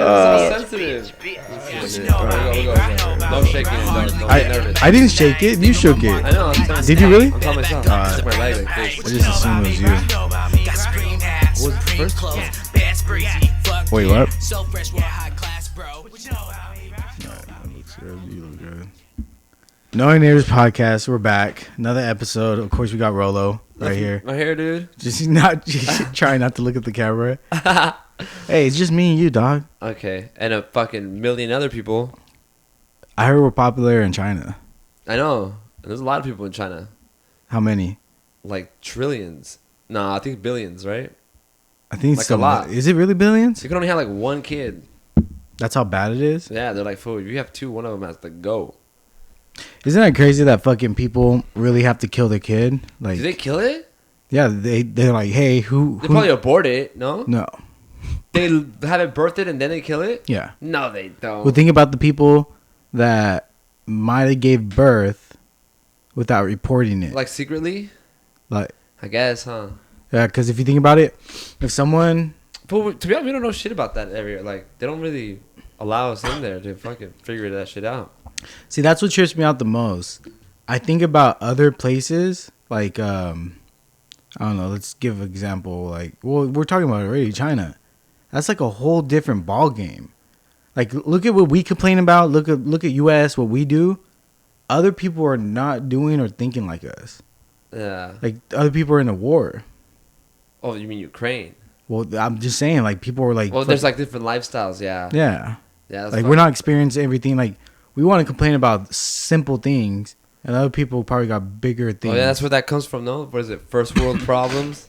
so sensitive. No shaking. Don't get nervous. I didn't shake it. You shook it. I know. Did you really? I'm telling myself. I took my leg like this. I just assumed it was you. What was the first? Wait, what? You look good. Knowing Neighbors podcast, we're back. Another episode. Of course, we got Rolo right here. My hair, dude. Just trying not to look at the camera. Hey, it's just me and you, dog. Okay, and a fucking million other people. I heard we're popular in China. I know. There's a lot of people in China. How many? Like trillions. No, I think billions, right? I think Like it's a lot. Is it really billions? You can only have like one kid. That's how bad it is? Yeah, they're like, fool, if you have two, one of them has to go. Isn't that crazy that fucking people really have to kill their kid? Like, Did they kill it? yeah, they're like, hey, who? They probably abort it, no? No. They have it birthed and then they kill it? Yeah. No, they don't. Well, think about the people that might have gave birth without reporting it. Like secretly? Like, I guess, huh? yeah, because if you think about it, if someone... But to be honest, we don't know shit about that area. Like, they don't really allow us in there to fucking figure that shit out. See, that's what trips me out the most. I think about other places, like, I don't know, let's give an example. Like, well, we're talking about it already, China. That's like a whole different ball game. Like, look at what we complain about. Look at U.S., what we do. Other people are not doing or thinking like us. Yeah. Like, other people are in a war. Oh, you mean Ukraine? Well, I'm just saying, like, people are like... Well, there's like different lifestyles, yeah. Yeah. Yeah. That's Like, we're not experiencing everything. Like, we want to complain about simple things, and other people probably got bigger things. Oh, yeah, that's where that comes from, no? What is it? First world problems?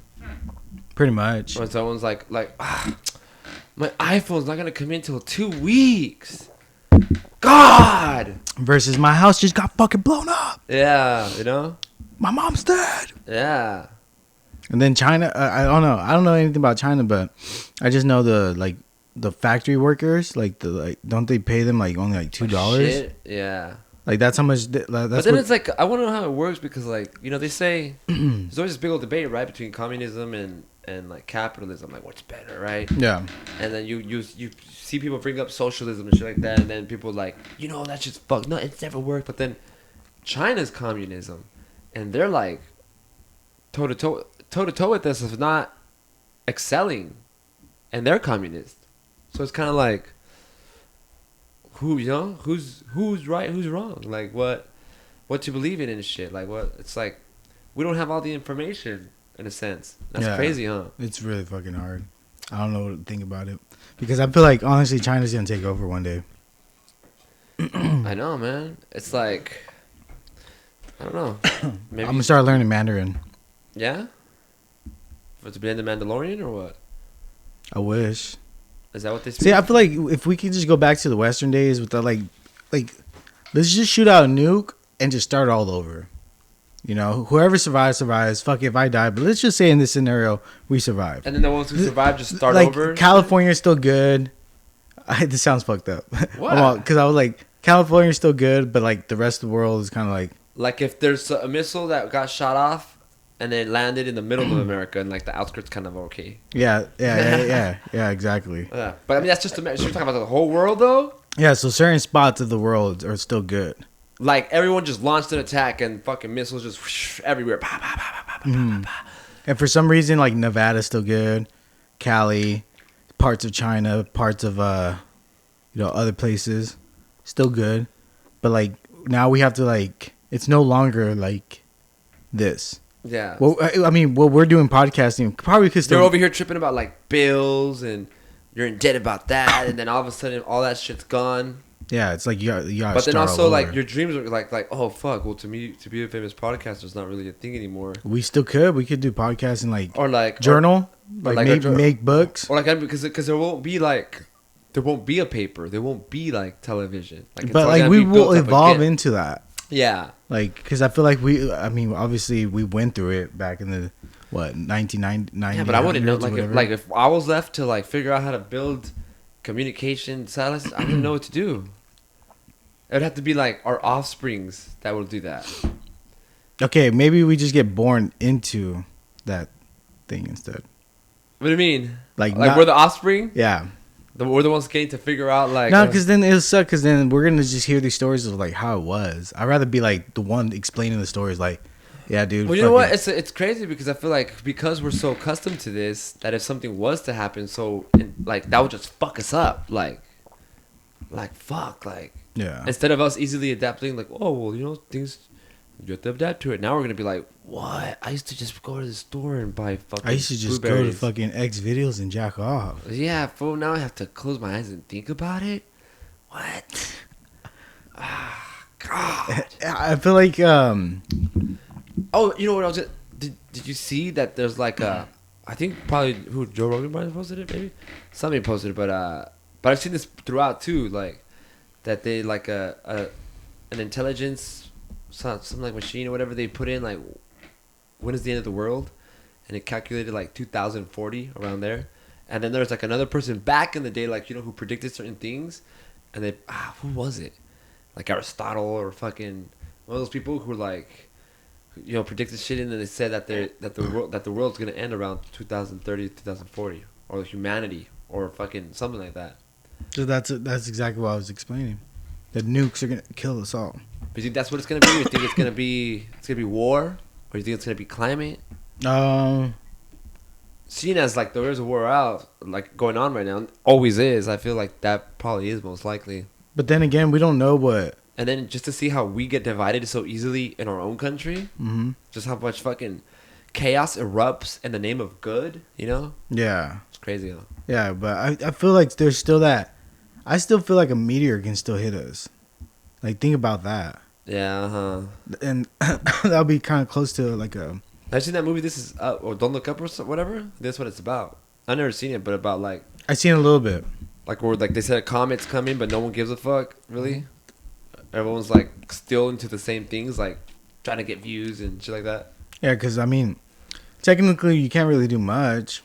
Pretty much. When someone's like, my iPhone's not going to come in till 2 weeks. God! Versus my house just got fucking blown up. Yeah, you know? My mom's dead. Yeah. And then China, I don't know. I don't know anything about China, but I just know the factory workers, don't they pay them like only like $2? Shit, yeah. Like that's how much. That's but then it's like, I want to know how it works because, like, you know, they say there's always this big old debate, right, between communism and like capitalism, like what's better, right? Yeah. And then you see people bring up socialism and shit like that, and then people like, you know, that's just fucked. No, it's never worked. But then China's communism, and they're like toe to toe with us of not excelling, and they're communist. So it's kind of like, who's right, who's wrong, like what you believe in and shit. Like what it's like, we don't have all the information in a sense. That's crazy, huh? It's really fucking hard. I don't know what to think about it because I feel like honestly China's gonna take over one day. I know, man. It's like, I don't know. Maybe I'm gonna start learning Mandarin. Yeah. For it to be in the Mandalorian or what? I wish. Is that what they speak? See, I feel like if we could just go back to the Western days with the like, let's just shoot out a nuke and just start all over. You know, whoever survives, survives. Fuck it, if I die. But let's just say in this scenario, we survived. And then the ones who survive just start like, over? California's still good. This sounds fucked up. What? Because I was like, California's still good, but like the rest of the world is kind of like... Like if there's a missile that got shot off and it landed in the middle of America and like the outskirts kind of okay. Yeah, exactly. Yeah. But I mean, that's just America. You're talking about the whole world though? Yeah, so certain spots of the world are still good. Like everyone just launched an attack and fucking missiles just whoosh, everywhere. Pa, pa, pa, pa, pa, pa, pa. And for some reason, like Nevada's still good, Cali, parts of China, parts of other places, still good. But like now we have to like, it's no longer like this. Yeah. Well, I mean, what we're doing podcasting probably because they're over here tripping about like bills and you're in debt about that, and then all of a sudden all that shit's gone. Yeah, it's like you got. But then also like your dreams are like oh fuck. Well, to me, to be a famous podcaster is not really a thing anymore. We still could. We could do podcasting like or like journal, or like make books. Or like because there won't be a paper. There won't be like television. Like, but like we will evolve into that. Yeah. Like because I feel like obviously we went through it back in the 1990. Yeah, but I wouldn't know if I was left to like figure out how to build communication satellites, I wouldn't know what to do. It would have to be like our offsprings that will do that. Okay, maybe we just get born into that thing instead. What do you mean? Like we're the offspring? Yeah. we're the ones getting to figure out like. No, because then it'll suck. Because then we're gonna just hear these stories of like how it was. I'd rather be like the one explaining the stories. Like, yeah, dude. Well, you know what? It's crazy because I feel like because we're so accustomed to this that if something was to happen, like that would just fuck us up. Like fuck. Like Yeah. instead of us easily adapting, like oh well, you know things. You have to adapt to it. Now we're gonna be like, what? I used to just go to the store and buy fucking. I used to just go to fucking X videos and jack off. Yeah, fool. Now I have to close my eyes and think about it. What? Ah, God. I feel like Oh, you know what? Did you see that? There's like a, I think probably Joe Rogan might have posted it, maybe somebody posted it, but I've seen this throughout too, like that they like an intelligence. Some like machine or whatever they put in like when is the end of the world, and it calculated like 2040 around there, and then there's like another person back in the day like who predicted certain things, and they who was it, like Aristotle or fucking one of those people who were like predicted shit, and then they said that the world's gonna end around 2030 2040 or humanity or fucking something like that. So that's exactly what I was explaining. The nukes are gonna kill us all. But you think that's what it's gonna be? You think it's gonna be war, or you think it's gonna be climate? Seeing as like there is a war out like going on right now, always is. I feel like that probably is most likely. But then again, we don't know what. And then just to see how we get divided so easily in our own country, just how much fucking chaos erupts in the name of good, Yeah. It's crazy, though. Yeah, but I feel like there's still that. I still feel like a meteor can still hit us. Like, think about that. Yeah, And that'll be kind of close to like a. I've seen that movie. This is or Don't Look Up or whatever. That's what it's about. I've never seen it, but about like. I've seen a little bit. Like where like they said a comet's coming, but no one gives a fuck. Really, everyone's like still into the same things, like trying to get views and shit like that. Yeah, because I mean, technically you can't really do much.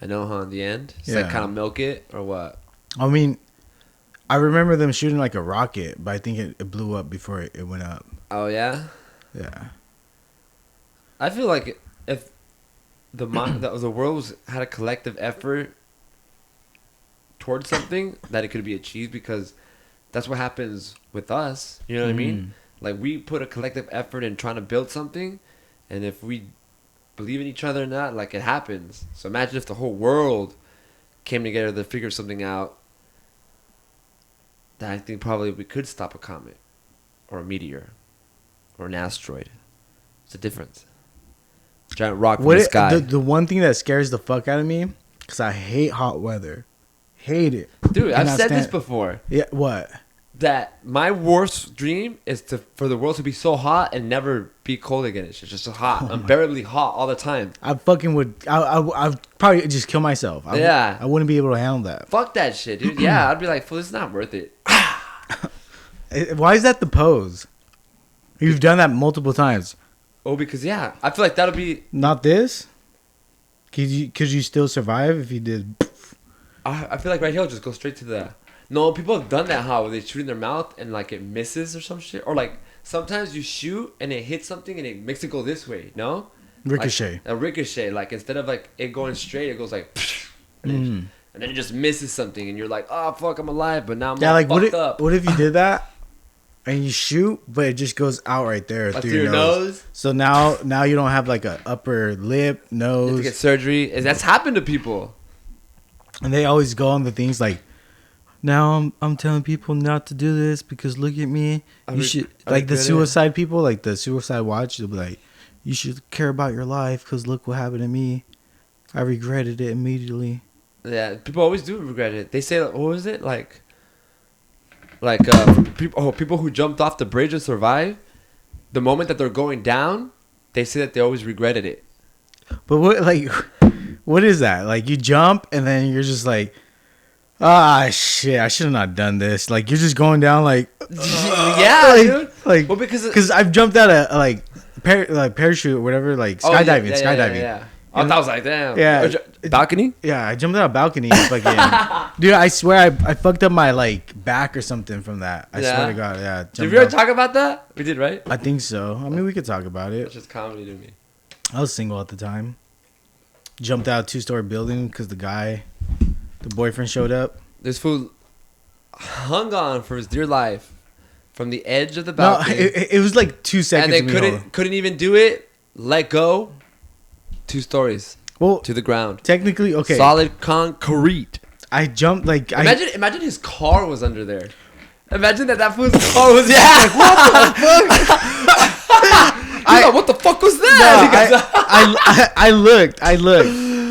I know, huh? In the end, it's Yeah. like kind of milk it or what? I mean, I remember them shooting like a rocket, but I think it blew up before it went up. Oh yeah. Yeah. I feel like if the world had a collective effort towards something, that it could be achieved, because that's what happens with us. You know what I mean? Like we put a collective effort in trying to build something, and if we believe in each other or not, like it happens. So imagine if the whole world came together to figure something out. That I think probably we could stop a comet, or a meteor, or an asteroid. It's a difference. Giant rock from the sky. The one thing that scares the fuck out of me, because I hate hot weather. Hate it. Dude, I've said this before. Yeah, what? That my worst dream is for the world to be so hot and never be cold again. It's just so hot, unbearably hot all the time. I fucking would. I'd probably just kill myself. I wouldn't be able to handle that. Fuck that shit, dude. Yeah, I'd be like, "Fool, it's not worth it." Why is that the pose? You've done that multiple times. Oh, because I feel like that'll be. Not this. Could you still survive if you did? I feel like right here, I'll just go straight to the. No, people have done that. How they shoot in their mouth and like it misses or some shit, or like sometimes you shoot and it hits something and it makes it go this way. No. Ricochet. Like, a ricochet, like instead of like it going straight, it goes like, and then it just misses something, and you're like, "Oh fuck, I'm alive," but now I'm all fucked up. What if you did that, and you shoot, but it just goes out right there like through your nose? So now you don't have like a upper lip, nose. You have to get surgery, and that's happened to people. And they always go on the things like, now I'm telling people not to do this because look at me. You should like the suicide people, like the suicide watch. They'll be like, you should care about your life because look what happened to me. I regretted it immediately. People always do regret it. They say, what was it like people who jumped off the bridge and survived. The moment that they're going down, they say that they always regretted it. But what is that? Like you jump and then you're just like, shit, I should have not done this. Like you're just going down like, dude. Like, well, because I've jumped out of like parachute or whatever, like skydiving. Yeah. I was like, damn. Yeah. Balcony? Yeah, I jumped out of a balcony. Dude, I swear I fucked up my like back or something from that. I swear to God, yeah. Did we ever talk about that? We did, right? I think so. I mean, we could talk about it. It's just comedy to me. I was single at the time. Jumped out a 2-story building because the guy The boyfriend showed up. This fool hung on for his dear life from the edge of the No, balcony. it was like 2 seconds. And they couldn't even do it. Let go. 2 stories Well, to the ground. technically, okay. Solid concrete. I jumped like Imagine his car was under there. Imagine that fool's car was what the fuck was that? I looked.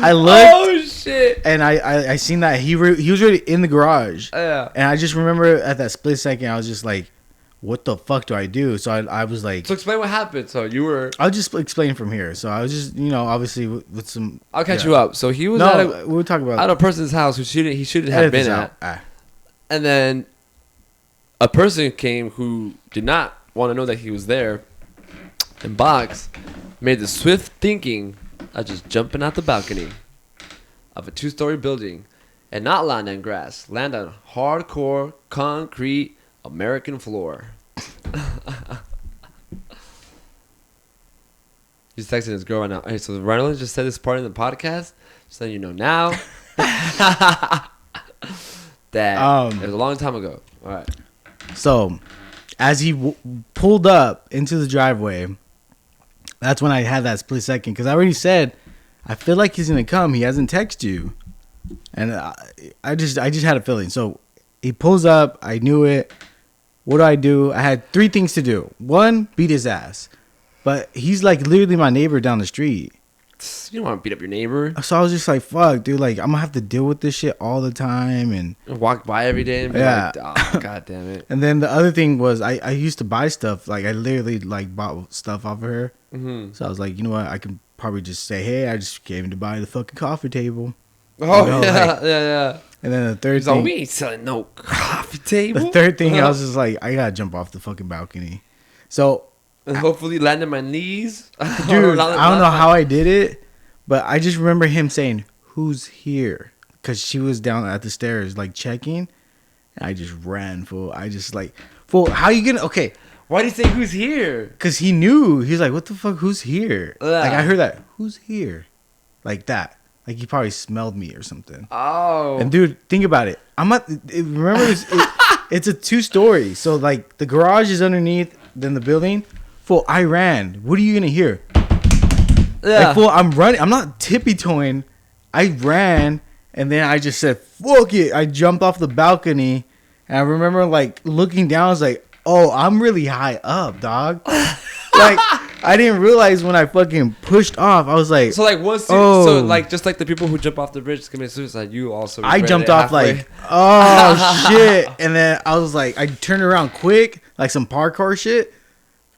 Oh shit. And I seen that he was already in the garage. Yeah. And I just remember at that split second, I was just like, what the fuck do I do? So I was like, So explain what happened. So you were. I'll just explain from here. So I was just, obviously with some. I'll catch yeah. you up. So he was we'll talk about at a person's house who he shouldn't have edit been this at. out. Ah. And then a person came who did not want to know that he was there. And Box made the swift thinking of just jumping out the balcony of a 2-story building and not land on grass, land on hardcore concrete American floor. He's texting his girl right now. Hey, so Reynolds just said this part in the podcast, just letting you know now. That it was a long time ago. All right. So, as he pulled up into the driveway, that's when I had that split second because I already said, I feel like he's gonna come. He hasn't texted you, and I just had a feeling. So he pulls up. I knew it. What do? I had 3 things to do. 1, beat his ass, but he's like literally my neighbor down the street. You don't want to beat up your neighbor. So I was just like, fuck, dude. Like, I'm gonna have to deal with this shit all the time, and Walk by every day and be Yeah. like, oh, god damn it. And then the other thing was I used to buy stuff. Like I literally like bought stuff off of her. Mm-hmm. So I was like, you know what? I can probably just say, hey, I just came to buy the fucking coffee table. Oh, You know, yeah, like- yeah. And then the third He's like, thing, we ain't selling no coffee table. the third thing, I was just like, I gotta jump off the fucking balcony. So, And hopefully land on my knees. dude, I don't know how I did it, but I just remember him saying, "Who's here?" Because she was down at the stairs, like checking. And I just ran, fool. I just like, fool. How you gonna? Okay. Why do you say who's here? Cause he knew. He's like, "What the fuck? Who's here?" Yeah. Like I heard that. Who's here? Like that. Like he probably smelled me or something. Oh. And dude, think about it. Remember, it's a 2-story. So like the garage is underneath, then the building. Fool, I ran. What are you gonna hear? yeah. Like fool, I'm running. I'm not tippy toeing. I ran, and then I just said, "Fuck it." I jumped off the balcony, and I remember like looking down. I was like, "Oh, I'm really high up, dog." Like I didn't realize when I fucking pushed off. I was like, So like once you, Oh. so like just like the people who jump off the bridge commit suicide, you also I regret jumped it off halfway. like, oh shit, and then I was like, I turned around quick, like some parkour shit,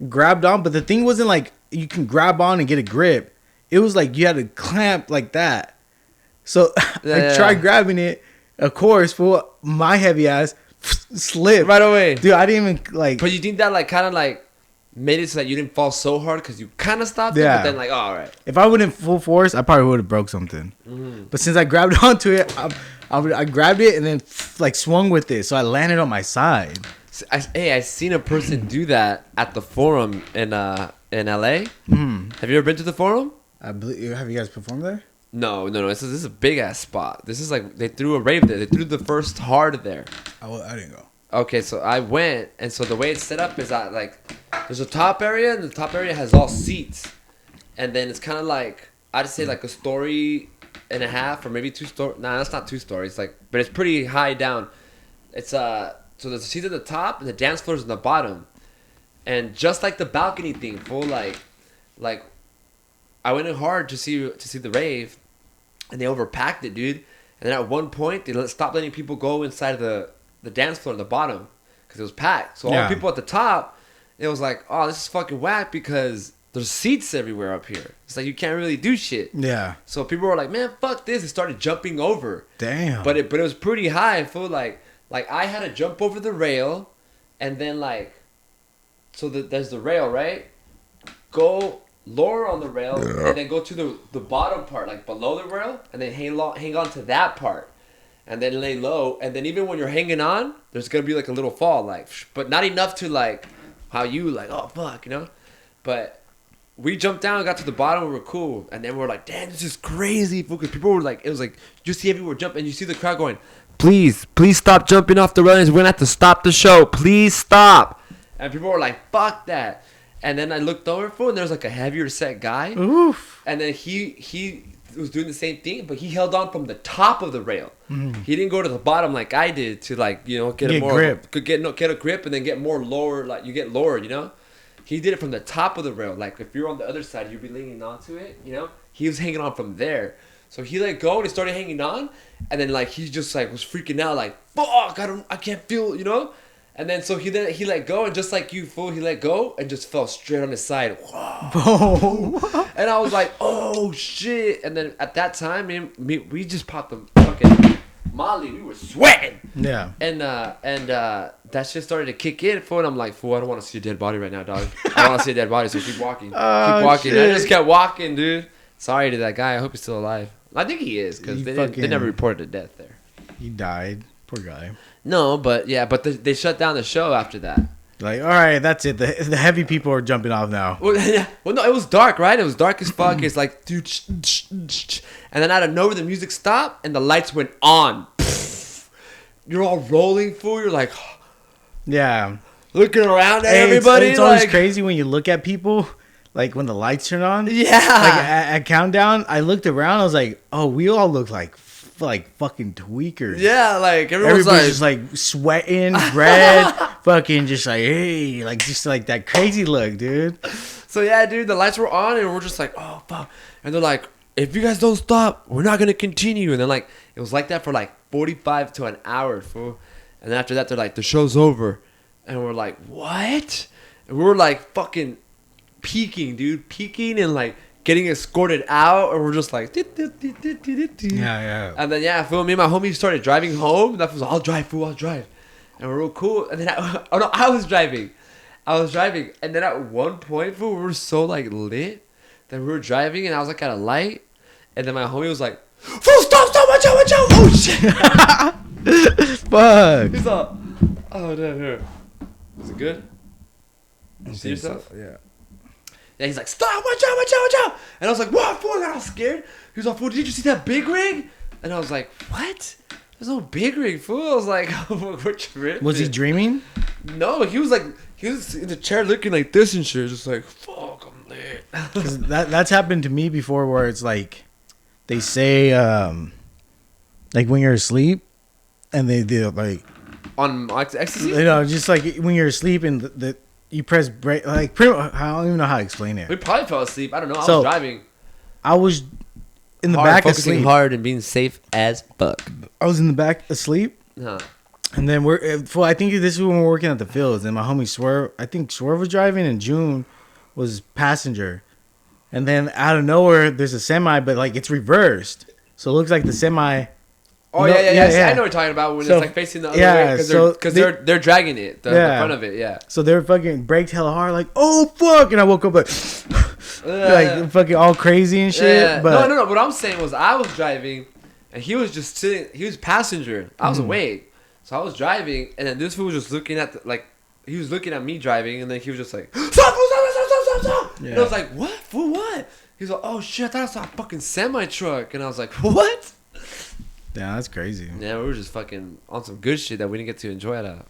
grabbed on, but the thing wasn't like you can grab on and get a grip. It was like you had to clamp like that. So I tried grabbing it. Of course, for my heavy ass slipped right away. dude. I didn't even like. But you think that like kind of like made it so that you didn't fall so hard because you kind of stopped it, Yeah. but then like, oh, all right. If I went in full force, I probably would have broke something. Mm-hmm. But since I grabbed onto it, I grabbed it and then like swung with it, so I landed on my side. I seen a person do that at the Forum in LA. Mm. Have you ever been to the Forum? I believe. Have you guys performed there? No. This is a big ass spot. This is like they threw a rave there. They threw the first hard there. I didn't go. Okay, so I went, and so the way it's set up is that like there's a top area, and the top area has all seats, and then it's kind of like I'd say like a story and a half, or maybe 2 stories. Nah, that's not 2 stories. Like, but it's pretty high down. It's so there's seats at the top, and the dance floor's in the bottom, and just like the balcony thing, full like I went in hard to see the rave, and they overpacked it, dude. And then at one point they stopped letting people go inside of the dance floor in the bottom because it was packed. So all the people at the top, it was like, oh, this is fucking whack because there's seats everywhere up here. It's like you can't really do shit. Yeah. So people were like, man, fuck this. They started jumping over. Damn. But it was pretty high. I feel like I had to jump over the rail, and then like, so there's the rail, right? Go lower on the rail, and then go to the bottom part, like below the rail, and then hang on to that part. And then lay low, and then even when you're hanging on, there's gonna be like a little fall, like, but not enough to like, how you like, oh fuck, you know. But we jumped down, got to the bottom, we were cool, and then we're like, damn, this is crazy, because people were like, it was like, you see everyone jump, and you see the crowd going, please stop jumping off the railings. We're gonna have to stop the show. Please stop. And people were like, fuck that. And then I looked over, fool, and there was like a heavier set guy. Oof. And then he was doing the same thing, but he held on from the top of the rail. He didn't go to the bottom like I did to like, you know, get a more grip. get a grip and then get more lower, like you get lower, you know. He did it from the top of the rail. Like if you're on the other side, you'd be leaning onto it, you know. He was hanging on from there. So he let go and he started hanging on, and then like he just like was freaking out, like fuck, I can't feel, you know. And then so he let go, and just like you, fool, he let go and just fell straight on his side. Whoa. And I was like, oh shit. And then at that time, we just popped the fucking Molly. We were sweating. Yeah. And that shit started to kick in, fool. And I'm like, fool, I don't want to see a dead body right now, dog. I don't want to see a dead body, so keep walking. Keep walking. Shit. I just kept walking, dude. Sorry to that guy. I hope he's still alive. I think he is, because they never reported a death there. He died. Poor guy. No, but yeah, but they shut down the show after that. Like, all right, that's it. The heavy people are jumping off now. Well, yeah. Well, no, it was dark, right? It was dark as fuck. It's like, dude, and then out of nowhere, the music stopped and the lights went on. You're all rolling, fool. You're like, Yeah. looking around at everybody. It's always crazy when you look at people, like when the lights turn on. Yeah. Like at countdown, I looked around. I was like, oh, we all look like fucking tweakers. Yeah, like everybody's just like sweating, red, fucking just like, hey, like just like that crazy look, dude. So yeah, dude, the lights were on and we're just like, oh fuck. And they're like, if you guys don't stop, we're not gonna continue. And then like it was like that for like 45 to an hour, fool. And then after that, they're like, the show's over. And we're like, what? And we were like fucking peeking, and like getting escorted out, and we're just like, Yeah. and then yeah, fool, me and my homie started driving home. That was, I'll drive, fool, I'll drive, and we're real cool. And then I was driving, and then at one point, fool, we were so like lit that we were driving, and I was like at a light, and then my homie was like, fool, stop, watch out, oh shit. Fuck. He's like, oh no, here. Is it good? You see yourself? So, yeah. Yeah, he's like, stop, watch out. And I was like, what, fool? I got all scared. He was like, fool, did you see that big rig? And I was like, what? There's no big rig, fool. I was like, we're tripping. Was he dreaming? No, he was in the chair looking like this and shit. Just like, fuck, I'm lit. 'Cause that's happened to me before, where it's like, they say, like when you're asleep, and they do like, On ecstasy? you know, just like when you're asleep and the you press brake, like pretty much, I don't even know how to explain it. We probably fell asleep. I don't know. I So, was driving. I was in the Hard, back focusing asleep. hard and being safe as fuck. I was in the back asleep, Huh. and then I think this is when we're working at the fields, and my homie Swerve was driving, and June was passenger, and then out of nowhere there's a semi, but like it's reversed, so it looks like the semi. Oh No, yeah. yeah. I know what you're talking about when So, it's like facing the other yeah, way because they're dragging it the front of it. Yeah. So they were fucking braked hella hard, like, oh fuck, and I woke up like, like fucking all crazy and shit. Yeah. But No. What I'm saying was I was driving, and he was just sitting. He was passenger. I was awake, so I was driving, and then this fool was just looking at he was looking at me driving, and then he was just like, stop. Yeah. And I was like, what? Fool, what? He was like, oh shit, I thought I saw a fucking semi truck, and I was like, what? yeah, that's crazy. Yeah, we were just fucking on some good shit that we didn't get to enjoy at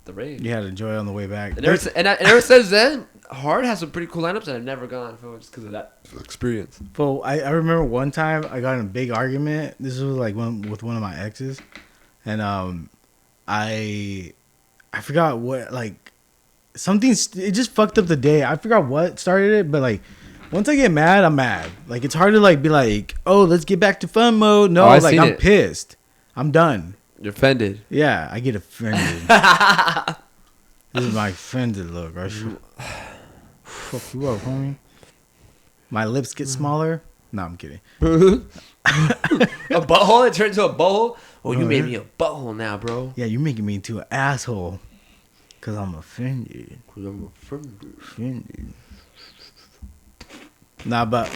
the rave. You had to enjoy it on the way back. And ever since then, Hard has some pretty cool lineups, and I've never gone for just because of that experience. But I remember one time I got in a big argument. This was like with one of my exes, and I forgot what, like, something. It just fucked up the day. I forgot what started it, but like, once I get mad, I'm mad. Like, it's hard to like be like, oh, let's get back to fun mode. No, I've like seen I'm it. pissed. I'm done. You're offended. Yeah, I get offended. This is my offended look. Right? Fuck you up, homie. My lips get smaller. No, I'm kidding. A butthole? It turned into a butthole? Oh, you made me a butthole now, bro. Yeah, you're making me into an asshole. Cause I'm offended. Offended. Nah, but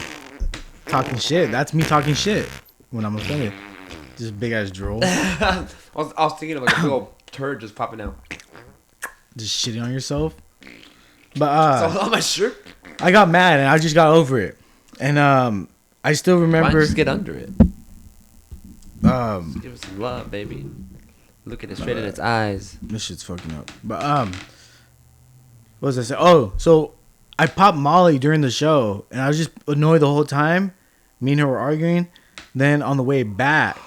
talking shit. That's me talking shit when I'm offended. Just big ass drool. I was thinking of like a big old turd just popping out. Just shitting on yourself. But So on my shirt. I got mad and I just got over it. And I still Why don't remember. you just get under it? Um, Give it some love, baby. Look at it straight in its eyes. this shit's fucking up. But what was I saying? Oh, so I popped Molly during the show, and I was just annoyed the whole time. Me and her were arguing. Then on the way back,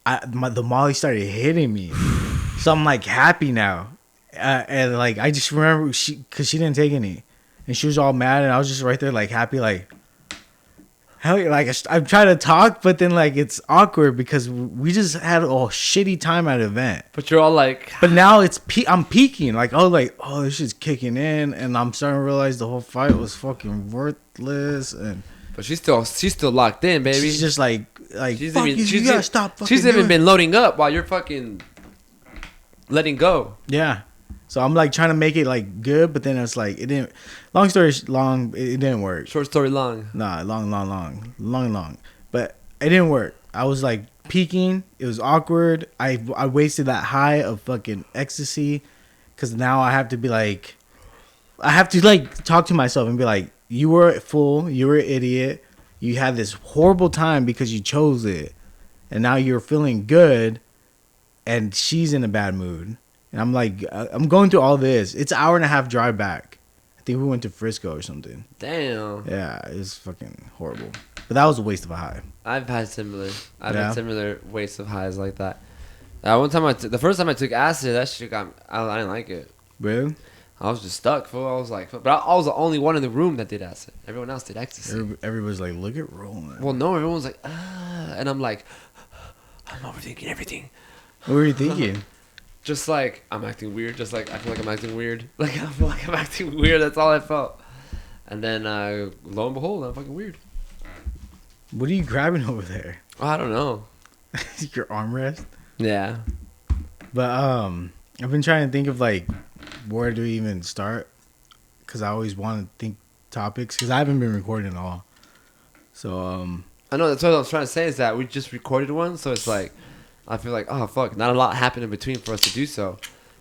the Molly started hitting me, so I'm like happy now, and like I just remember because she didn't take any, and she was all mad, and I was just right there like happy, like hell yeah, like I'm trying to talk, but then like it's awkward because we just had a shitty time at an event. But you're all like, But now I'm peaking, like this shit's kicking in, and I'm starting to realize the whole fight was fucking worthless, and but she's still locked in, baby. she's just like She's fuck even, you, you gotta stop fucking she's even doing been loading up while you're fucking letting go. Yeah. So I'm like trying to make it like good, but then it's like it didn't. Long story long, it didn't work. Short story long. Nah, long. But it didn't work. I was like peaking. It was awkward. I wasted that high of fucking ecstasy, because now I have to be like, I have to like talk to myself and be like, you were a fool. You were an idiot. You had this horrible time because you chose it, and now you're feeling good, and she's in a bad mood. And I'm like, I'm going through all this. It's an hour and a half drive back. I think we went to Frisco or something. Damn. Yeah, it was fucking horrible. But that was a waste of a high. I've had similar wastes of highs like that. One time the first time I took acid, that shit I didn't like it. Really? I was just stuck, fool. I was like, but I was the only one in the room that did acid. Everyone else did ecstasy. Everybody's like, look at Roland. Well, no, everyone's like, ah, and I'm like, I'm overthinking everything. What were you thinking? Just like I'm acting weird. Just like I feel like I'm acting weird. Like I feel like I'm acting weird. That's all I felt. And then lo and behold, I'm fucking weird. What are you grabbing over there? Oh, I don't know. Your armrest? Yeah. But I've been trying to think of like where do we even start, because I always want to think topics, because I haven't been recording at all. So I know that's what I was trying to say is that we just recorded one, so it's like I feel like oh fuck, not a lot happened in between for us to do so,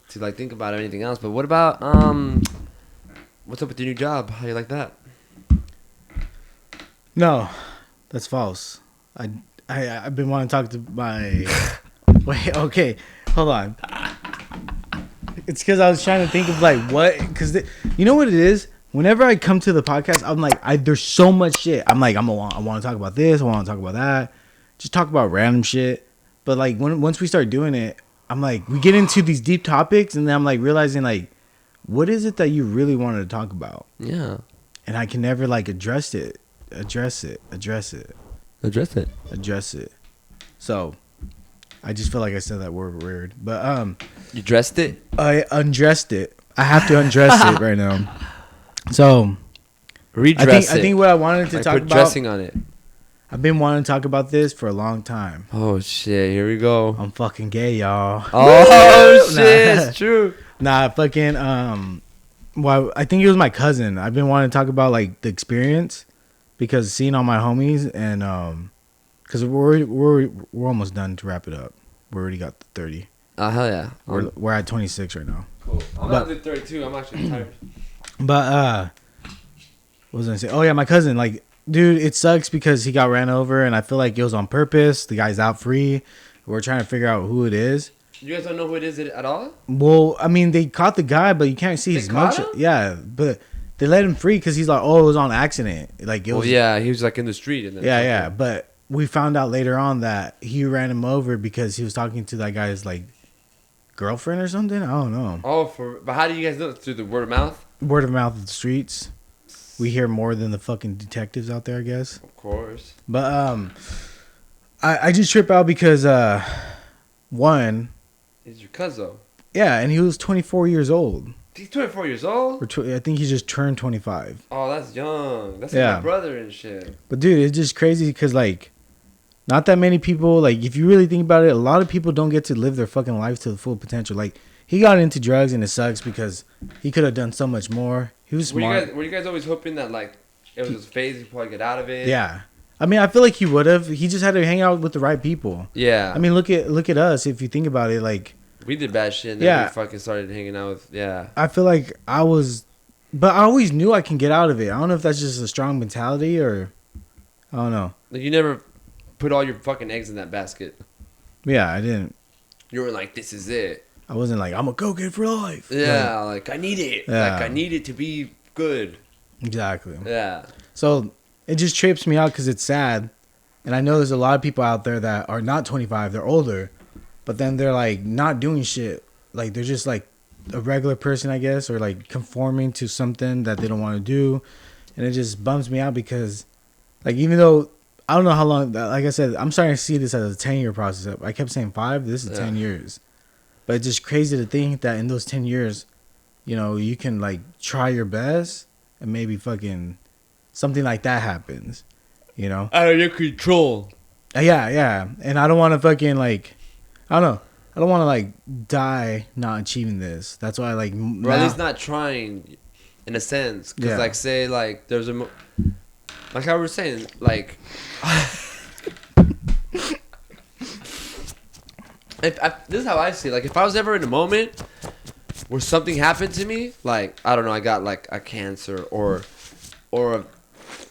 to like think about anything else. But what about what's up with your new job? How you like that? no, that's false. I've been wanting to talk to my wait. Okay, hold on. It's because I was trying to think of like what, because you know what it is. Whenever I come to the podcast, I'm like, there's so much shit. I'm like, I want to talk about this. I want to talk about that. Just talk about random shit. But like once we start doing it, I'm like, we get into these deep topics, and then I'm like realizing like, what is it that you really wanted to talk about? Yeah. And I can never like address it. So I just feel like I said that word weird. But You dressed it? I undressed it. I have to undress it right now. So Redress I think what I wanted to like talk put about. dressing on it. I've been wanting to talk about this for a long time. Oh shit, here we go. I'm fucking gay, y'all. Oh shit, Nah. it's true. Nah, fucking well, I think it was my cousin. I've been wanting to talk about like the experience, because seeing all my homies, and because we're almost done to wrap it up. We already got 30. Oh hell yeah. We're at 26 right now. Cool. I'm But- not at 32. I'm actually tired. But what was I gonna say? Oh yeah, my cousin. Like, dude, it sucks because he got ran over, and I feel like it was on purpose. The guy's out free. We're trying to figure out who it is. You guys don't know who it is at all? Well, I mean, they caught the guy, but you can't see They his caught mugshot. him? Yeah, but they let him free because he's like, oh, it was on accident. Like, it was. Well, yeah, he was like in the street. And then Yeah. But we found out later on that he ran him over because he was talking to that guy's like girlfriend or something. I don't know. Oh, but how do you guys know? Through the word of mouth? Word of mouth of the streets. We hear more than the fucking detectives out there, I guess. Of course. But I just trip out because one, He's your cousin. yeah, and he was 24 years old. He's 24 years old? I think he just turned 25. Oh, that's young. That's like Yeah. my brother and shit. But dude, it's just crazy because like, not that many people, like, if you really think about it, a lot of people don't get to live their fucking life to the full potential. Like, he got into drugs, and it sucks because he could have done so much more. He was smart. Were you guys always hoping that like it was his phase, he'd probably get out of it? Yeah, I mean, I feel like he would have. He just had to hang out with the right people. Yeah. I mean, look at us. If you think about it, like, we did bad shit and then Yeah. we fucking started hanging out with, yeah. I feel like I was But I always knew I can get out of it. I don't know if that's just a strong mentality or I don't know. Like you never put all your fucking eggs in that basket. Yeah, I didn't. You were like, this is it. I wasn't like I'm a go-get for life. Yeah, like I need it. Yeah. Like I need it to be good. Exactly. Yeah. So it just trips me out because it's sad. And I know there's a lot of people out there that are not 25, they're older, but then they're like not doing shit. Like they're just like a regular person, I guess, or like conforming to something that they don't want to do. And it just bums me out because like even though I don't know how long, like I said, I'm starting to see this as a 10-year process. I kept saying 5, this is 10 years. But it's just crazy to think that in those 10 years, you know, you can like try your best and maybe fucking something like that happens, you know? Out of your control. Yeah. And I don't want to fucking like, I don't know. I don't want to like die not achieving this. That's why I like. Or at least not trying, in a sense. Because like say like there's a, like I was saying, like. This is how I see it. Like if I was ever in a moment where something happened to me, like I don't know, I got like a cancer or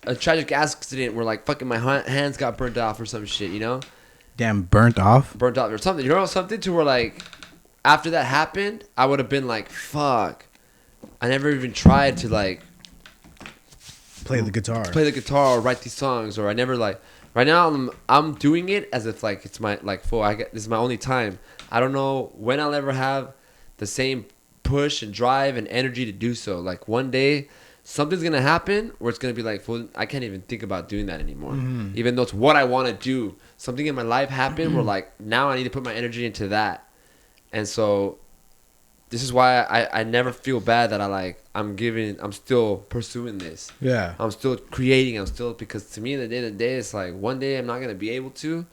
a tragic accident where like fucking my hands got burnt off or some shit, you know? Damn, burnt off or something, you know, something to where like after that happened, I would have been like, fuck, I never even tried to like play the guitar or write these songs, or I never like. Right now, I'm doing it as if like it's my like this is my only time. I don't know when I'll ever have the same push and drive and energy to do so. Like one day, something's gonna happen where it's gonna be like, I can't even think about doing that anymore. Mm-hmm. Even though it's what I want to do. Something in my life happened where like now I need to put my energy into that, and so this is why I never feel bad that I'm still pursuing this. Yeah. I'm still creating. Because to me, at the end of the day, it's like one day I'm not going to be able to.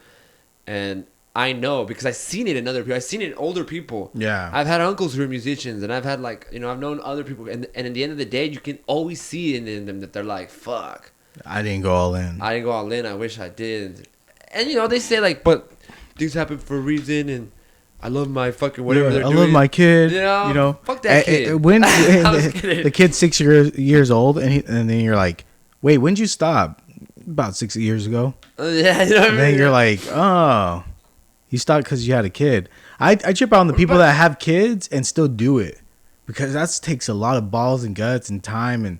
And I know because I've seen it in other people. I've seen it in older people. Yeah. I've had uncles who are musicians, and I've had like, you know, I've known other people. And at the end of the day, you can always see in them that they're like, fuck. I didn't go all in. I didn't go all in. I wish I did. And, you know, they say like, but things happen for a reason, and I love my fucking whatever they're doing. I love my kid. You know? Fuck that kid. When the kid's 6 years old, and then you're like, wait, when did you stop? About 6 years ago. Yeah, you know what I mean? And then you're like, oh, you stopped because you had a kid. I trip out on the people that have kids and still do it. Because that takes a lot of balls and guts and time and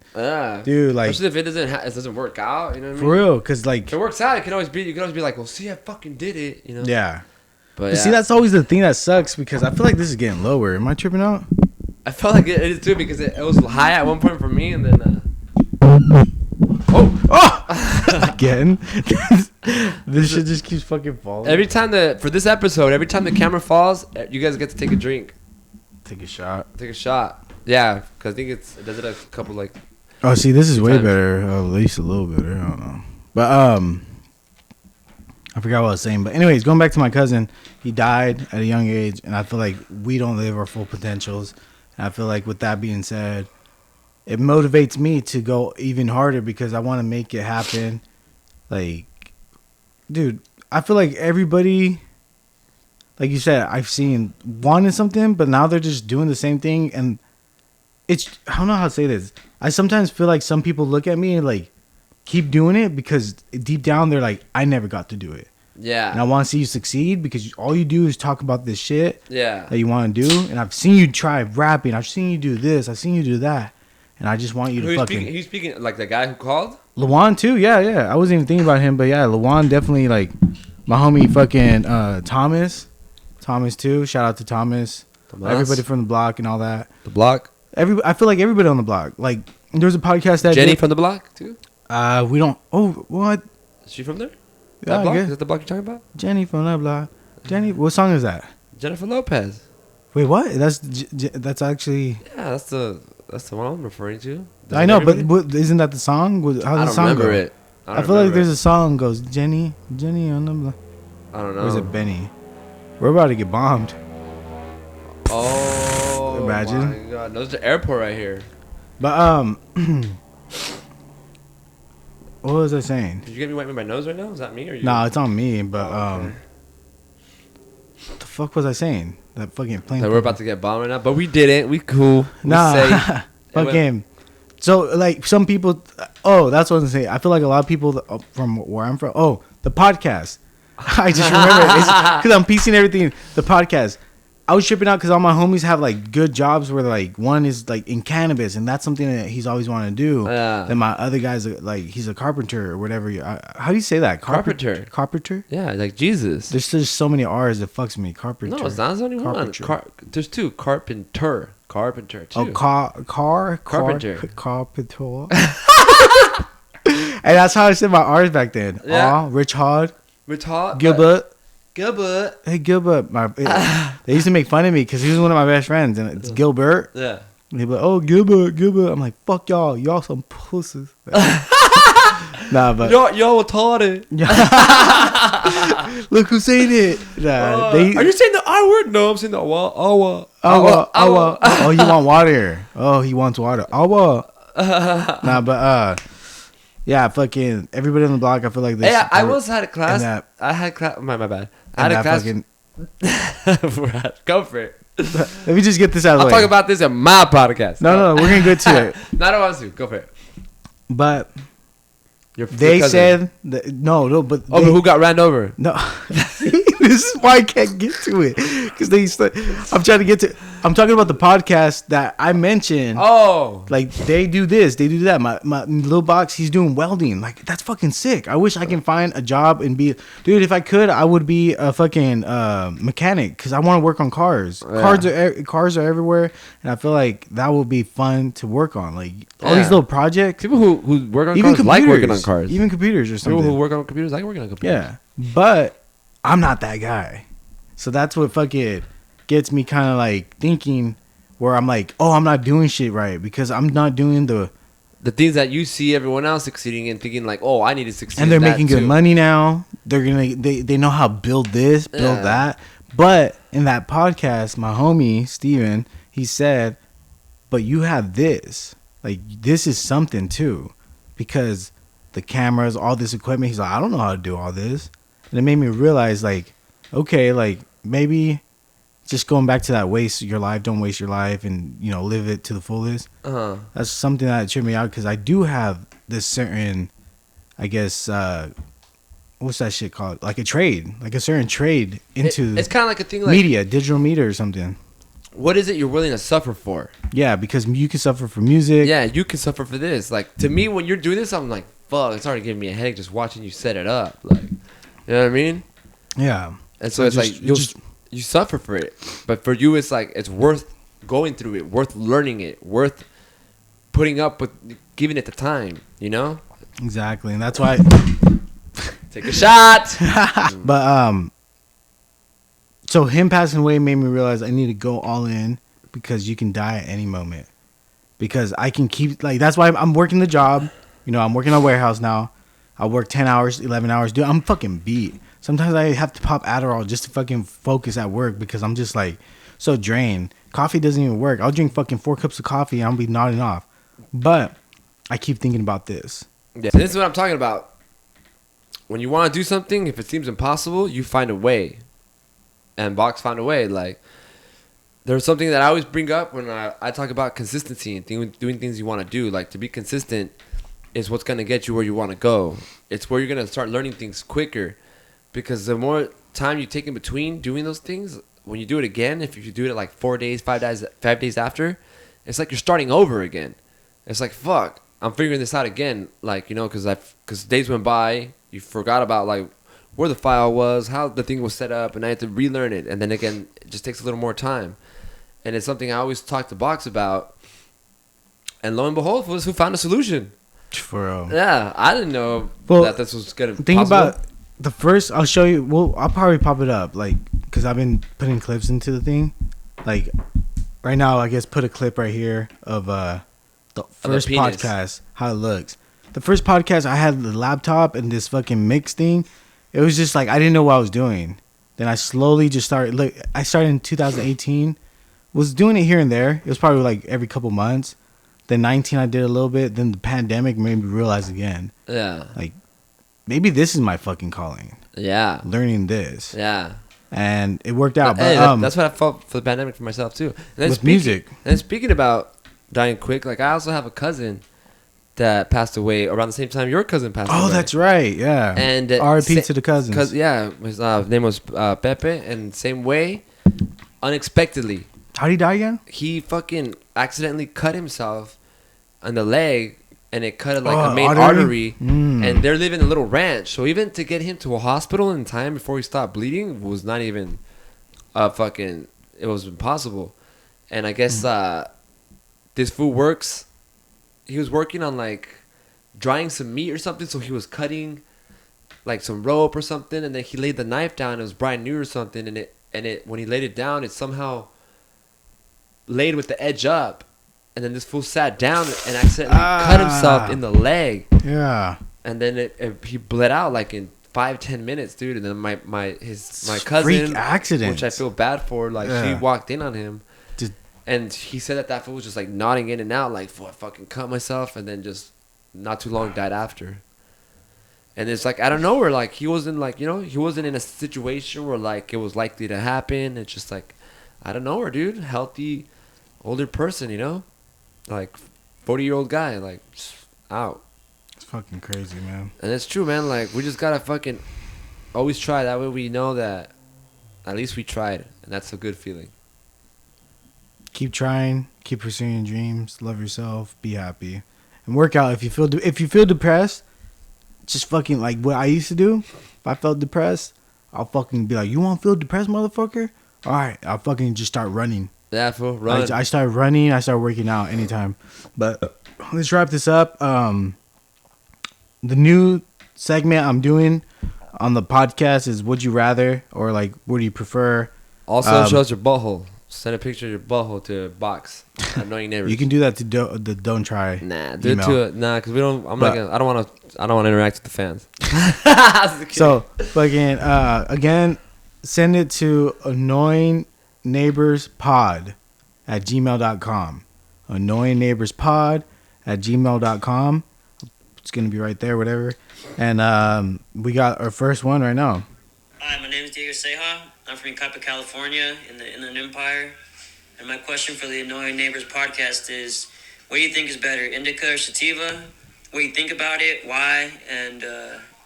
dude, like especially if it doesn't work out, you know what I mean? For real, because like if it works out, you can always be like, well, see, I fucking did it, you know? Yeah. But see, that's always the thing that sucks because I feel like this is getting lower. Am I tripping out? I felt like it is too because it was high at one point for me, and then again, this shit just keeps fucking falling. Every time for this episode, every time the camera falls, you guys get to take a drink. Take a shot. Yeah, because I think it does it a couple like. Oh, see, this is way better. At least a little better. I don't know, but I forgot what I was saying. But anyways, going back to my cousin, he died at a young age, and I feel like we don't live our full potentials. And I feel like with that being said, it motivates me to go even harder because I want to make it happen. Like, dude, I feel like everybody. Like you said, I've seen wanting something, but now they're just doing the same thing. And it's, I don't know how to say this. I sometimes feel like some people look at me and like keep doing it because deep down they're like, I never got to do it. Yeah. And I want to see you succeed because all you do is talk about this shit that you want to do. And I've seen you try rapping. I've seen you do this. I've seen you do that. And I just want you to fucking. He's speaking like the guy who called? Lawan too. Yeah. I wasn't even thinking about him. But yeah, Lawan definitely like my homie fucking Thomas. Thomas too. Shout out to Thomas. Everybody from the block and all that. The block? I feel like everybody on the block. Like there's a podcast that Jenny from the block too? We don't. Oh, what? Is she from there? Yeah, that block? I Is that the block you're talking about? Jenny from the block. Jenny, what song is that? Jennifer Lopez. Wait, what? That's actually. Yeah, that's the one I'm referring to. I know, but isn't that the song? How does the song go? It. I feel like there's a song goes Jenny on the block. I don't know. Or is it Benny? We're about to get bombed. Oh, imagine. My God, there's the airport right here. But what was I saying? Did you get me wiping my nose right now? Is that me or you? Nah, it's on me. But okay. What the fuck was I saying? That fucking plane. That we're about to get bombed right now, but we didn't. We cool. Nah, fucking. So like some people, that's what I was saying. I feel like a lot of people from where I'm from. Oh, the podcast. I just remember because I'm piecing everything. The podcast. I was tripping out because all my homies have like good jobs where like one is like in cannabis and that's something that he's always wanted to do. Yeah. Then my other guy's like he's a carpenter or whatever. How do you say that? Carpenter. Carpenter. Yeah, like Jesus. There's just so many R's that fucks me. Carpenter. No, it's not. There's only one. There's two. Carpenter too. Oh, Carpenter. Carpenter. And that's how I said my R's back then. Yeah. Richard. Gilbert. Hey Gilbert. They used to make fun of me because he was one of my best friends, and it's Gilbert. Yeah. And he'd be like, "Oh, Gilbert." I'm like, "Fuck y'all some pussies." Nah, but y'all retarded. Look who's saying it. Nah, Are you saying the R word? No, I'm saying the awa. Oh, you want water? Oh, he wants water. Awa. Nah, but yeah, fucking everybody on the block. I feel like Hey, I once had a class. I had class. My bad. I had a class. Go for it. Let me just get this out of the way. I'll talk about this in my podcast. No, we're gonna get to it. No, I don't want to. Go for it. But Your they cousin. said that, no, but but who got ran over? no. This is why I can't get to it because I'm trying to get to. I'm talking about the podcast that I mentioned. Oh, Like they do this, they do that. My little box, he's doing welding. Like that's fucking sick. I wish I can find a job and be, dude. If I could, I would be a fucking mechanic because I want to work on cars. Yeah. Cars are everywhere, and I feel like that would be fun to work on. Like all these little projects. people who work on Even cars like working on cars. even computers or something. People who work on computers like working on computers. Yeah, but I'm not that guy. So that's what fucking gets me kind of like thinking where I'm like, oh, I'm not doing shit right because I'm not doing the things that you see everyone else succeeding in, thinking like, oh, I need to succeed. and they're in that making too. good money now. They know how to build this, build Yeah. that. But in that podcast, my homie Steven, he said, but you have this. Like this is something too. Because the cameras, all this equipment, he's like, I don't know how to do all this. And it made me realize like, okay, like maybe just going back to that don't waste your life and, you know, live it to the fullest. Uh-huh. That's something that tripped me out because I do have this certain, I guess, what's that shit called? Like a certain trade into It's kind of like a thing like, media, digital media or something. what is it you're willing to suffer for? Yeah, because you can suffer for music. Yeah, you can suffer for this. Like, to me, when you're doing this, I'm like, fuck, it's already giving me a headache just watching you set it up. Like, you know what I mean? Yeah. And so it's like, you suffer for it. But for you, it's like, it's worth going through it, worth learning it, worth putting up with giving it the time, you know? Exactly. And that's why. Take a shot. But, so him passing away made me realize I need to go all in because you can die at any moment. Because I can keep, like, that's why I'm working the job. You know, I'm working a warehouse now. I work 10 hours, 11 hours. Dude, I'm fucking beat. Sometimes I have to pop Adderall just to fucking focus at work because I'm just like so drained. Coffee doesn't even work. I'll drink fucking 4 cups of coffee and I'll be nodding off. But I keep thinking about this. Yeah. This is what I'm talking about. When you want to do something, if it seems impossible, you find a way. And Box found a way. Like, there's something that I always bring up when I talk about consistency and doing things you want to do. Like, to be consistent is what's going to get you where you want to go. It's where you're going to start learning things quicker. Because the more time you take in between doing those things, when you do it again, if you do it like 4 days, 5 days after, it's like you're starting over again. It's like, fuck, I'm figuring this out again. Like, you know, because days went by, you forgot about like where the file was, how the thing was set up, and I had to relearn it. And then again, it just takes a little more time. And it's something I always talk to Box about. And lo and behold, was who found a solution. For real. Yeah, I didn't know that this was gonna. Think possible. about the first. I'll show you. Well, I'll probably pop it up, like, because I've been putting clips into the thing. Like, right now, I guess put a clip right here of the first podcast, how it looks. The first podcast, I had the laptop and this fucking mix thing. It was just like I didn't know what I was doing. Then I slowly just started. Look, I started in 2018. Was doing it here and there. It was probably like every couple months. Then 19, I did a little bit. Then the pandemic made me realize again. Yeah. Like, maybe this is my fucking calling. Yeah. Learning this. Yeah. And it worked out. Hey, But that's what I felt for the pandemic for myself too. And then with music. And speaking about dying quick, like I also have a cousin that passed away around the same time your cousin passed away. Oh, that's right. Yeah. And R.I.P. to the cousins. Cause his name was Pepe, and same way, unexpectedly, How'd he die again? he fucking accidentally cut himself on the leg, and it cut like Oh, a main artery? artery. Mm. And they're living in a little ranch, so even to get him to a hospital in time before he stopped bleeding was not even it was impossible. And I guess this fool works. He was working on like drying some meat or something, so he was cutting like some rope or something, and then he laid the knife down. It was brand new or something, and it when he laid it down, it somehow laid with the edge up, and then this fool sat down and accidentally cut himself in the leg, Yeah. and then he bled out like in 5-10 minutes, dude. And then my Freak cousin, accident. which I feel bad for, like Yeah. she walked in on him. Just- And he said that fool was just like nodding in and out, like, I fucking cut myself, and then just not too long died after. And it's like, out of nowhere, like, he wasn't like, he wasn't in a situation where like it was likely to happen. It's just like, out of nowhere, dude, healthy, older person, like 40-year-old guy, like, out. It's fucking crazy, man. And it's true, man. Like, we just gotta fucking always try. That way we know that at least we tried, and that's a good feeling. Keep trying, keep pursuing your dreams, love yourself, be happy, and work out. If you feel depressed, just fucking like what I used to do. If I felt depressed, I'll fucking be like, "You want to feel depressed, motherfucker? All right, I'll fucking just start running." Yeah, fool, run. I started running. I started working out anytime. But let's wrap this up. The new segment I'm doing on the podcast is "Would you rather?" or like, "What do you prefer?" Also, show us your butthole. Send a picture of your butthole to a box. Annoying neighbors. You can do that to the Don't Try. Nah, do email. it to it. Nah, because we don't. I don't want to interact with the fans. So fucking again, send it to annoyingneighborspod@gmail.com. Annoyingneighborspod@gmail.com. It's gonna be right there, whatever. And we got our first one right now. Hi, my name is Diego Ceja. I'm from Yucapa, California, in the Inland Empire. And my question for the Annoying Neighbors podcast is, what do you think is better, indica or sativa? What do you think about it, why, and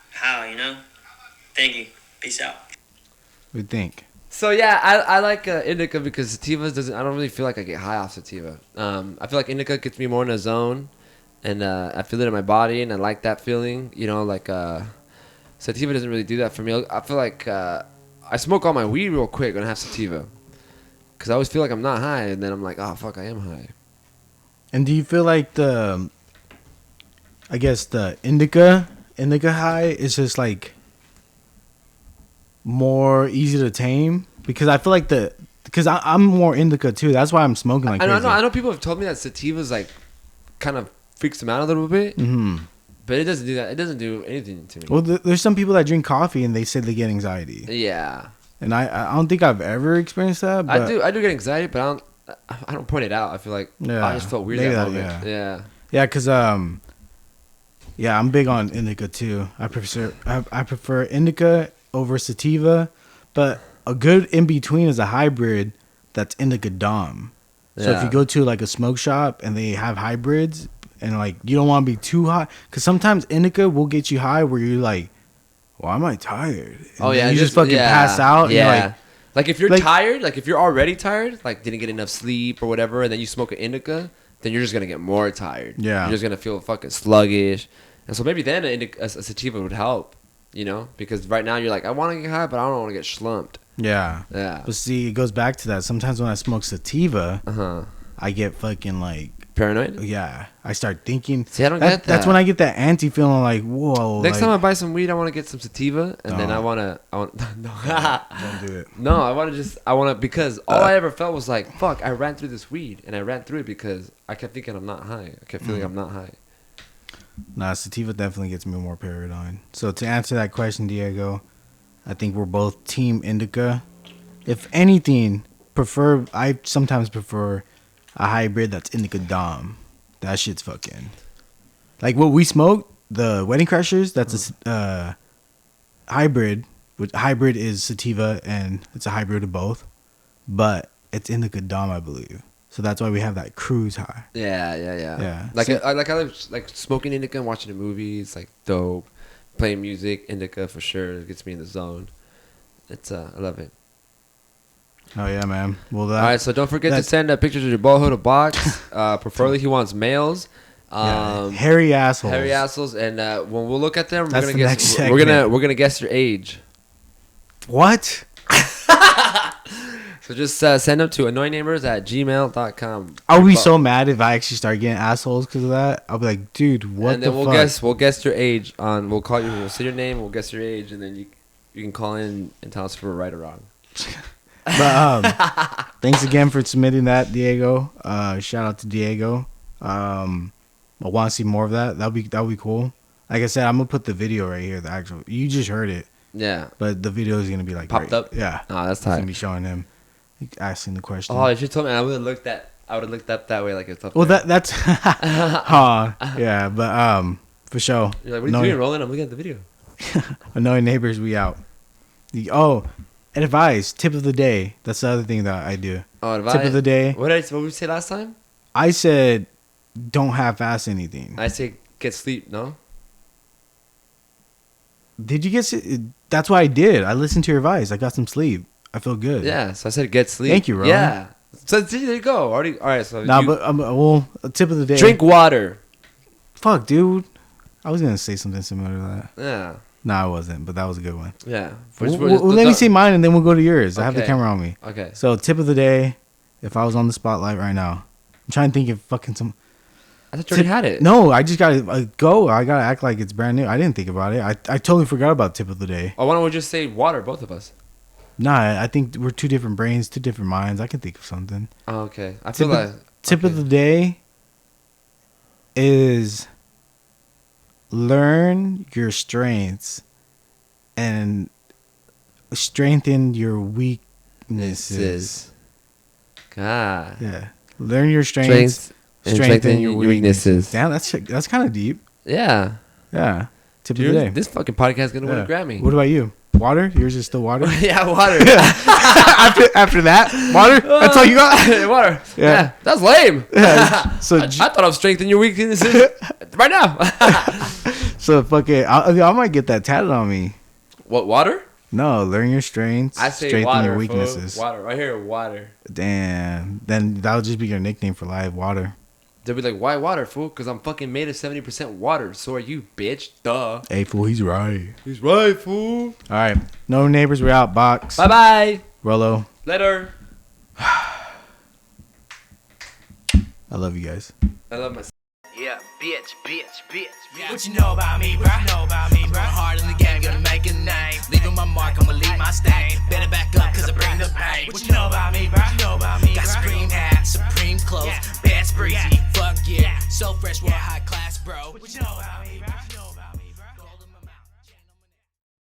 how, Thank you. Peace out. What do you think? So yeah, I like indica because sativa doesn't. I don't really feel like I get high off sativa. I feel like indica gets me more in a zone, and I feel it in my body, and I like that feeling. Sativa doesn't really do that for me. I feel like I smoke all my weed real quick when I have sativa, because I always feel like I'm not high, and then I'm like, oh fuck, I am high. And do you feel like the indica high is just like more easy to tame? Because I feel like because I'm more indica too. That's why I'm smoking like crazy. I know people have told me that sativa's like kind of freaks them out a little bit. Mm-hmm. But it doesn't do that. It doesn't do anything to me. Well, there's some people that drink coffee and they say they get anxiety. Yeah. And I don't think I've ever experienced that. But I do get anxiety, but I don't point it out. I feel like I just felt weird that moment. Yeah, because I'm big on indica too. I prefer indica over sativa, but a good in between is a hybrid that's indica dom. So if you go to like a smoke shop and they have hybrids, and like you don't want to be too high, because sometimes indica will get you high where you're like, why am I tired? And you just fucking pass out. Yeah. And you're like if you're tired, like if you're already tired, like didn't get enough sleep or whatever, and then you smoke an indica, then you're just gonna get more tired. Yeah. You're just gonna feel fucking sluggish, and so maybe then a sativa would help, because right now you're like, I want to get high, but I don't want to get slumped. Yeah. Yeah. But see, it goes back to that. Sometimes when I smoke sativa, I get fucking like paranoid. Yeah, I start thinking. See, I don't get that. That's when I get that anti feeling like, whoa. Next time I buy some weed, I want to get some sativa, and then I want no. Don't do it. No, I want to because all I ever felt was like, fuck, I ran through this weed, and I ran through it because I kept thinking I'm not high. I kept feeling I'm not high. Nah, sativa definitely gets me more paranoid. So to answer that question, Diego, I think we're both team indica. If anything, I sometimes prefer a hybrid that's indica dom. That shit's fucking like what we smoke, the Wedding Crashers. That's a hybrid. Which hybrid is sativa, and it's a hybrid of both, but it's indica dom, I believe. So that's why we have that cruise high. Yeah. Yeah. Like So- I like smoking indica and watching the movies. Like dope. Playing music, indica for sure. It gets me in the zone. It's I love it. Oh yeah, man. Well, All right, so don't forget to send pictures of your ballhood to Box. Preferably, he wants males. hairy assholes. Hairy assholes, and when we'll look at them, That's we're the gonna next guess. We're gonna segment. guess your age. What? So just send them to annoyingneighbors@gmail.com. I would be so mad if I actually start getting assholes because of that. I'll be like, dude, what And the then fuck? we'll guess your age on. We'll call you. We'll say your name. We'll guess your age, and then you can call in and tell us if we're right or wrong. But thanks again for submitting that, Diego. Shout out to Diego. I want to see more of that. That'll be cool. Like I said, I'm gonna put the video right here. The actual, you just heard it, Yeah. but the video is gonna be like Popped right, up? Yeah, Oh, that's it's gonna tight. be showing him asking the question. Oh, if you told me, I would have looked at. I would have looked up that way, like it's up. well, there. that's yeah, but for sure. You're like, what are you doing, Roland? I'm looking at the video. Annoying neighbors, we out. Advice, tip of the day. That's the other thing that I do. Oh, Tip of the day. What did we say last time? I said, don't half-ass anything. I say get sleep. No. Did you get? That's what I did. I listened to your advice. I got some sleep. I feel good. Yeah. So I said get sleep. Thank you, Roland. Yeah. So there you go. Already. All right. So Nah, you but well, a tip of the day. drink water. Fuck, dude. I was gonna say something similar to that. Yeah. No, I wasn't, but that was a good one. Yeah. Let me see mine, and then we'll go to yours. I have the Okay. camera on me. Okay. So, tip of the day. If I was on the spotlight right now, I'm trying to think of fucking some. I thought you already had it. No, I just gotta go. I gotta act like it's brand new. I didn't think about it. I totally forgot about tip of the day. Oh, why don't we just say water, both of us? Nah, I think we're two different brains, two different minds. I can think of something. Oh, okay. I feel Tip, like tip of the day is learn your strengths and strengthen your weaknesses. God. Yeah, learn your strengths, And strengthen your weaknesses. Damn, that's kind of deep. Yeah. Yeah, tip Dude, of the day. this fucking podcast is gonna win a Yeah. Grammy. What about you? Water? Yours is still water. Yeah, water. after that, water. That's all you got. Water. Yeah. Yeah. That's lame. Yeah, so I thought I was strengthening your weaknesses right now. so fuck it. I might get that tatted on me. What, water? No, learn your strengths. I say strengthen water. your weaknesses. Water. Right here, water. Damn. Then that'll just be your nickname for life. Water. They'll be like, why water, fool? Because I'm fucking made of 70% water. So are you, bitch. Duh. Hey fool, he's right. He's right, fool. All right. No neighbors. We're out. Box. Bye-bye. Rollo. Later. I love you guys. I love myself. Yeah, bitch. What you know about me, bro? I'm going hard in the game, gonna make a name. Leaving my mark, I'ma leave my stain. Better back up, cause I bring the pain. What you know about me, bro? Got Supreme hat, Supreme clothes, bad breezy. Fuck yeah, so fresh, we're high class, bro. What you know about me, bro?